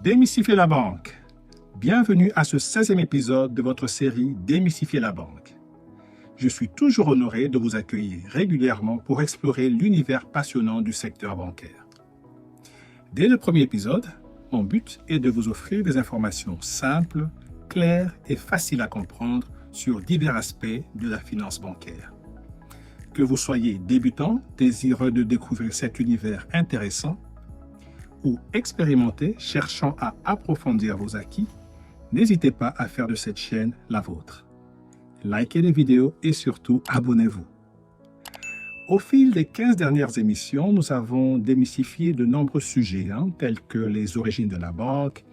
Démystifier la banque. Bienvenue à ce 16e épisode de votre série Démystifier la banque. Je suis toujours honoré de vous accueillir régulièrement pour explorer l'univers passionnant du secteur bancaire. Dès le premier épisode, mon but est de vous offrir des informations simples, claires et faciles à comprendre sur divers aspects de la finance bancaire. Que vous soyez débutant, désireux de découvrir cet univers intéressant, ou expérimenté, cherchant à approfondir vos acquis, n'hésitez pas à faire de cette chaîne la vôtre. Likez les vidéos et surtout abonnez-vous. Au fil des 15 dernières émissions, nous avons démystifié de nombreux sujets, tels que les origines de la banque,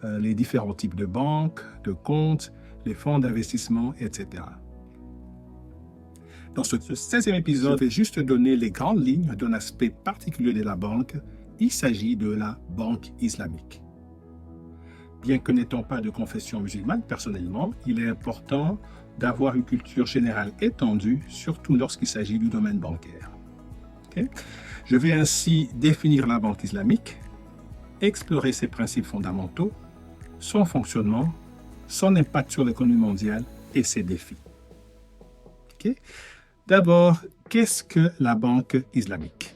les différents types de banques, de comptes, les fonds d'investissement, etc. Dans ce 16e épisode, je vais juste donner les grandes lignes d'un aspect particulier de la banque. Il s'agit de la banque islamique. Bien que n'étant pas de confession musulmane, personnellement, il est important d'avoir une culture générale étendue, surtout lorsqu'il s'agit du domaine bancaire. Okay? Je vais ainsi définir la banque islamique, explorer ses principes fondamentaux, son fonctionnement, son impact sur l'économie mondiale et ses défis. Okay? D'abord, qu'est-ce que la banque islamique ?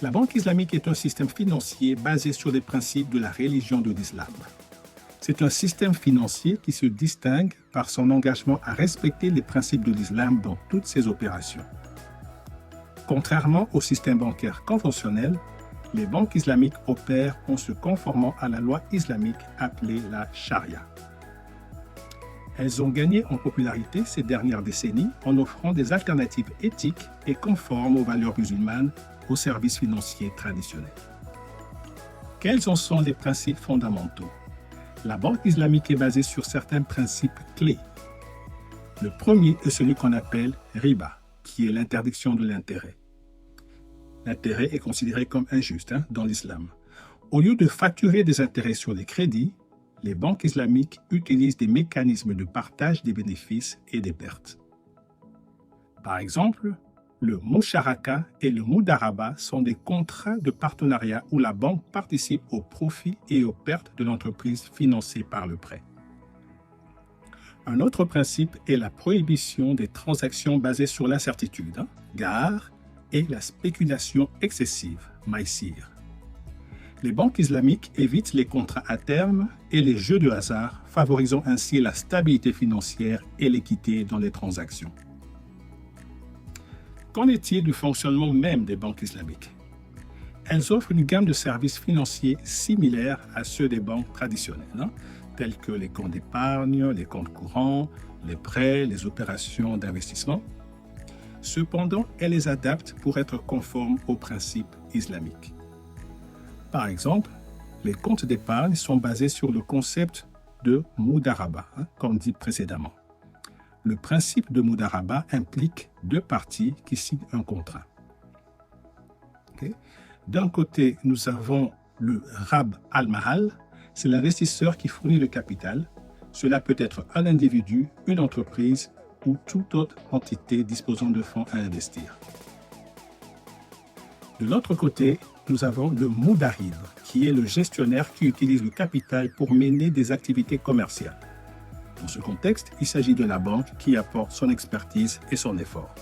La banque islamique est un système financier basé sur les principes de la religion de l'islam. C'est un système financier qui se distingue par son engagement à respecter les principes de l'islam dans toutes ses opérations. Contrairement au système bancaire conventionnel, les banques islamiques opèrent en se conformant à la loi islamique appelée la charia. Elles ont gagné en popularité ces dernières décennies en offrant des alternatives éthiques et conformes aux valeurs musulmanes aux services financiers traditionnels. Quels en sont les principes fondamentaux ? La banque islamique est basée sur certains principes clés. Le premier est celui qu'on appelle riba, qui est l'interdiction de l'intérêt. L'intérêt est considéré comme injuste dans l'islam. Au lieu de facturer des intérêts sur les crédits, les banques islamiques utilisent des mécanismes de partage des bénéfices et des pertes. Par exemple, le musharaka et le mudaraba sont des contrats de partenariat où la banque participe aux profits et aux pertes de l'entreprise financée par le prêt. Un autre principe est la prohibition des transactions basées sur l'incertitude, gare, et la spéculation excessive, maïsir. Les banques islamiques évitent les contrats à terme et les jeux de hasard, favorisant ainsi la stabilité financière et l'équité dans les transactions. Qu'en est-il du fonctionnement même des banques islamiques ? Elles offrent une gamme de services financiers similaires à ceux des banques traditionnelles, tels que les comptes d'épargne, les comptes courants, les prêts, les opérations d'investissement. Cependant, elles les adaptent pour être conformes aux principes islamiques. Par exemple, les comptes d'épargne sont basés sur le concept de mudaraba, comme dit précédemment. Le principe de mudaraba implique deux parties qui signent un contrat. Okay? D'un côté, nous avons le rab al-mahal, c'est l'investisseur qui fournit le capital. Cela peut être un individu, une entreprise ou toute autre entité disposant de fonds à investir. De l'autre côté, nous avons le mudarib, qui est le gestionnaire qui utilise le capital pour mener des activités commerciales. Dans ce contexte, il s'agit de la banque qui apporte son expertise et son effort.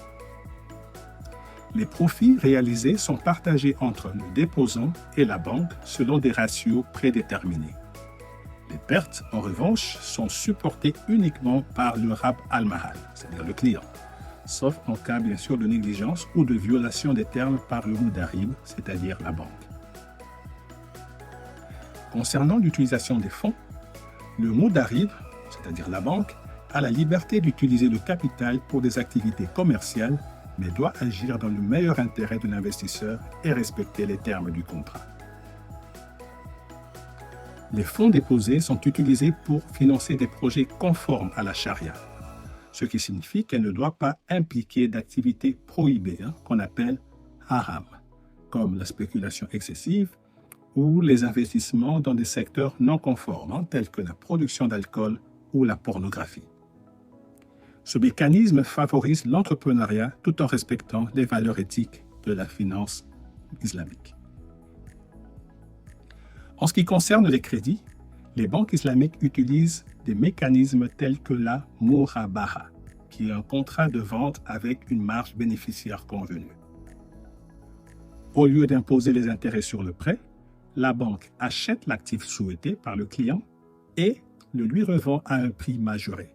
Les profits réalisés sont partagés entre le déposant et la banque selon des ratios prédéterminés. Les pertes, en revanche, sont supportées uniquement par le rab al-mahal, c'est-à-dire le client, sauf en cas bien sûr de négligence ou de violation des termes par le mudarib, c'est-à-dire la banque. Concernant l'utilisation des fonds, le mudarib, c'est-à-dire la banque, a la liberté d'utiliser le capital pour des activités commerciales, mais doit agir dans le meilleur intérêt de l'investisseur et respecter les termes du contrat. Les fonds déposés sont utilisés pour financer des projets conformes à la charia, ce qui signifie qu'elle ne doit pas impliquer d'activités prohibées, qu'on appelle haram, comme la spéculation excessive ou les investissements dans des secteurs non conformes, tels que la production d'alcool ou la pornographie. Ce mécanisme favorise l'entrepreneuriat tout en respectant les valeurs éthiques de la finance islamique. En ce qui concerne les crédits, les banques islamiques utilisent des mécanismes tels que la murabaha, qui est un contrat de vente avec une marge bénéficiaire convenue. Au lieu d'imposer les intérêts sur le prêt, la banque achète l'actif souhaité par le client et le lui revend à un prix majoré.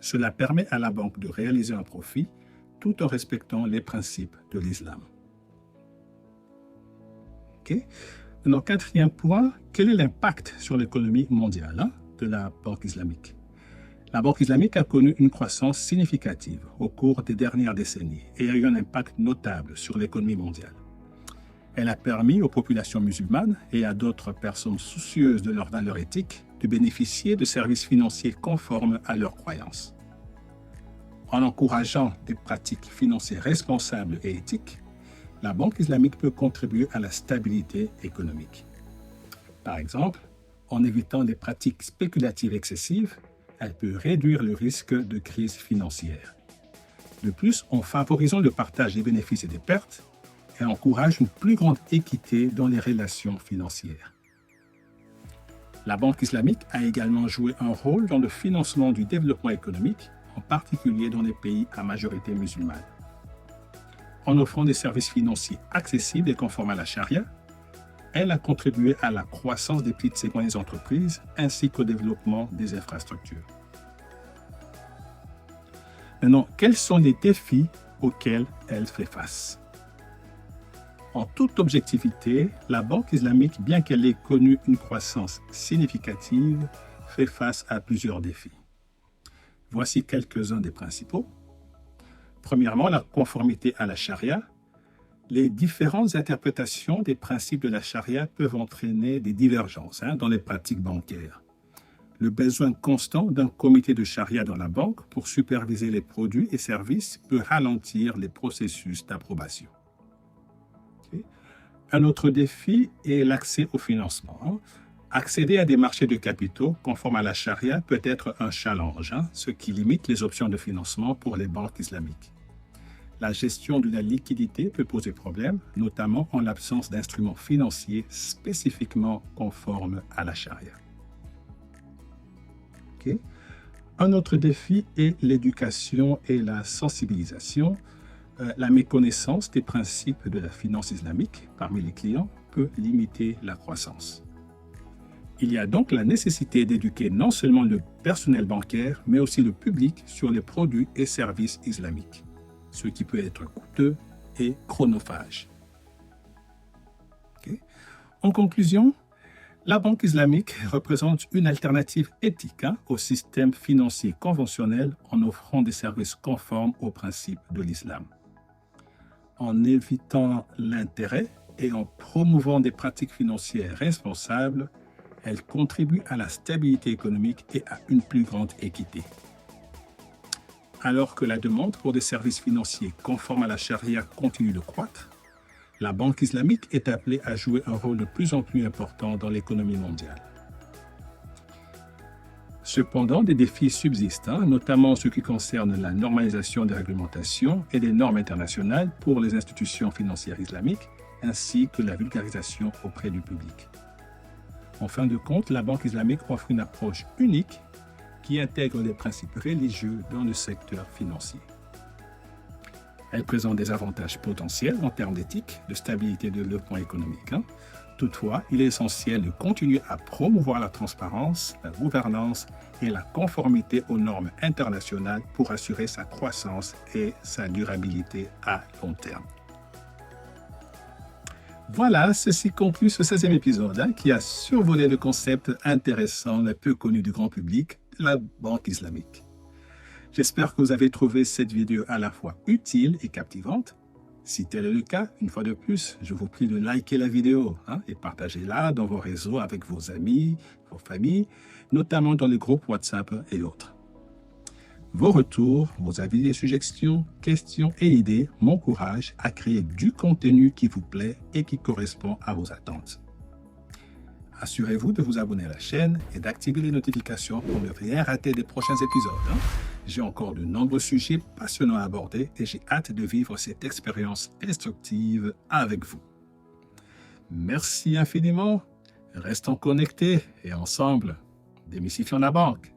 Cela permet à la banque de réaliser un profit tout en respectant les principes de l'islam. Okay. Maintenant, quatrième point, quel est l'impact sur l'économie mondiale de la banque islamique? La banque islamique a connu une croissance significative au cours des dernières décennies et a eu un impact notable sur l'économie mondiale. Elle a permis aux populations musulmanes et à d'autres personnes soucieuses de leurs valeurs éthiques de bénéficier de services financiers conformes à leurs croyances. En encourageant des pratiques financières responsables et éthiques, la banque islamique peut contribuer à la stabilité économique. Par exemple, en évitant des pratiques spéculatives excessives, elle peut réduire le risque de crise financière. De plus, en favorisant le partage des bénéfices et des pertes, elle encourage une plus grande équité dans les relations financières. La banque islamique a également joué un rôle dans le financement du développement économique, en particulier dans les pays à majorité musulmane. En offrant des services financiers accessibles et conformes à la charia, elle a contribué à la croissance des petites et moyennes entreprises ainsi qu'au développement des infrastructures. Maintenant, quels sont les défis auxquels elle fait face? En toute objectivité, la banque islamique, bien qu'elle ait connu une croissance significative, fait face à plusieurs défis. Voici quelques-uns des principaux. Premièrement, la conformité à la charia. Les différentes interprétations des principes de la charia peuvent entraîner des divergences dans les pratiques bancaires. Le besoin constant d'un comité de charia dans la banque pour superviser les produits et services peut ralentir les processus d'approbation. Un autre défi est l'accès au financement. Accéder à des marchés de capitaux conformes à la charia peut être un challenge, ce qui limite les options de financement pour les banques islamiques. La gestion de la liquidité peut poser problème, notamment en l'absence d'instruments financiers spécifiquement conformes à la charia. Okay. Un autre défi est l'éducation et la sensibilisation. La méconnaissance des principes de la finance islamique parmi les clients peut limiter la croissance. Il y a donc la nécessité d'éduquer non seulement le personnel bancaire, mais aussi le public sur les produits et services islamiques, ce qui peut être coûteux et chronophage. Okay. En conclusion, la banque islamique représente une alternative éthique au système financier conventionnel en offrant des services conformes aux principes de l'islam. En évitant l'intérêt et en promouvant des pratiques financières responsables, elle contribue à la stabilité économique et à une plus grande équité. Alors que la demande pour des services financiers conformes à la charia continue de croître, la banque islamique est appelée à jouer un rôle de plus en plus important dans l'économie mondiale. Cependant, des défis subsistent, notamment en ce qui concerne la normalisation des réglementations et des normes internationales pour les institutions financières islamiques, ainsi que la vulgarisation auprès du public. En fin de compte, la banque islamique offre une approche unique qui intègre les principes religieux dans le secteur financier. Elle présente des avantages potentiels en termes d'éthique, de stabilité et de développement économique. Toutefois, il est essentiel de continuer à promouvoir la transparence, la gouvernance et la conformité aux normes internationales pour assurer sa croissance et sa durabilité à long terme. Voilà, ceci conclut ce 16e épisode qui a survolé le concept intéressant, mais peu connu du grand public, de la banque islamique. J'espère que vous avez trouvé cette vidéo à la fois utile et captivante. Si tel est le cas, une fois de plus, je vous prie de liker la vidéo et partagez-la dans vos réseaux avec vos amis, vos familles, notamment dans les groupes WhatsApp et autres. Vos retours, vos avis et suggestions, questions et idées m'encouragent à créer du contenu qui vous plaît et qui correspond à vos attentes. Assurez-vous de vous abonner à la chaîne et d'activer les notifications pour ne rien rater des prochains épisodes. J'ai encore de nombreux sujets passionnants à aborder et j'ai hâte de vivre cette expérience instructive avec vous. Merci infiniment. Restons connectés et ensemble, démystifions la banque.